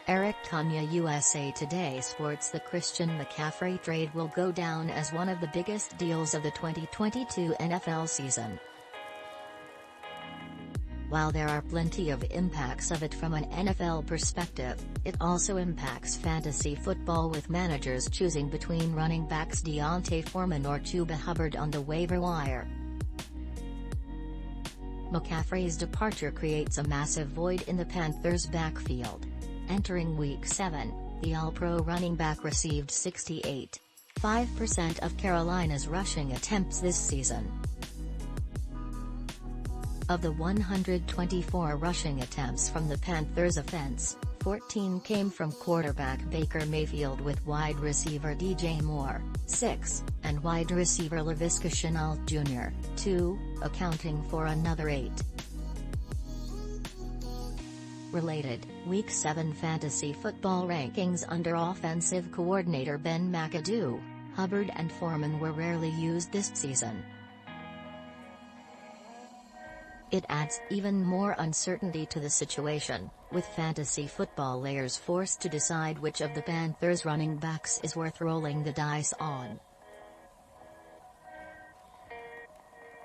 Eric Canha-USA Today Sports The Christian McCaffrey trade will go down as one of the biggest deals of the 2022 NFL season. While there are plenty of impacts of it from an NFL perspective, it also impacts fantasy football with managers choosing between running backs D'Onta Foreman or Chuba Hubbard on the waiver wire. McCaffrey's departure creates a massive void in the Panthers' backfield. Entering Week 7, the All-Pro running back received 68.5% of Carolina's rushing attempts this season. Of the 124 rushing attempts from the Panthers' offense, 14 came from quarterback Baker Mayfield with wide receiver DJ Moore, 6, and wide receiver Laviska Shenault Jr., 2, accounting for another 8. Related, Week 7 Fantasy Football Rankings under offensive coordinator Ben McAdoo, Hubbard and Foreman were rarely used this season. It adds even more uncertainty to the situation, with fantasy football players forced to decide which of the Panthers' running backs is worth rolling the dice on.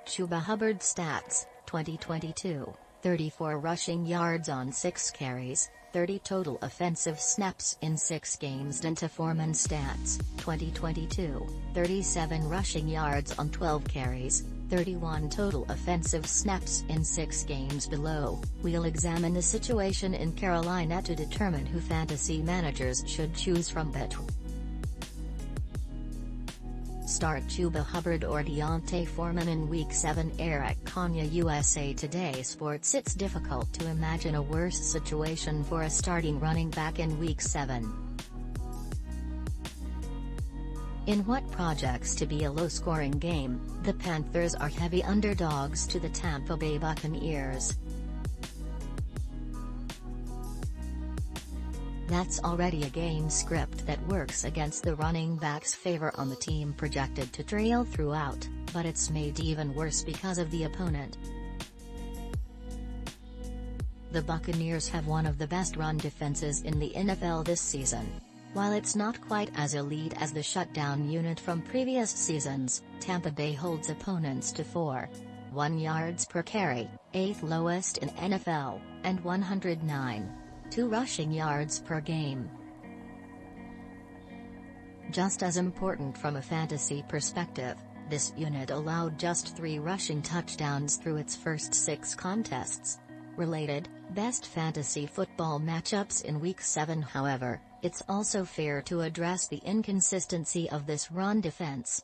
Chuba Hubbard stats, 2022, 34 rushing yards on 6 carries, 30 total offensive snaps in 6 games. D'Onta Foreman stats, 2022, 37 rushing yards on 12 carries, 31 total offensive snaps in 6 games. Below, we'll examine the situation in Carolina to determine who fantasy managers should choose from. Start Chuba Hubbard or D'Onta Foreman in Week 7. Eric Canha-USA Today Sports. It's difficult to imagine a worse situation for a starting running back in Week 7. In what projects to be a low-scoring game, the Panthers are heavy underdogs to the Tampa Bay Buccaneers. That's already a game script that works against the running back's favor on the team projected to trail throughout, but it's made even worse because of the opponent. The Buccaneers have one of the best run defenses in the NFL this season. While it's not quite as elite as the shutdown unit from previous seasons, Tampa Bay holds opponents to 4.1 yards per carry, 8th lowest in NFL, and 109.2 rushing yards per game. Just as important from a fantasy perspective, this unit allowed just 3 rushing touchdowns through its first 6 contests. Related, best fantasy football matchups in Week 7. However, it's also fair to address the inconsistency of this run defense.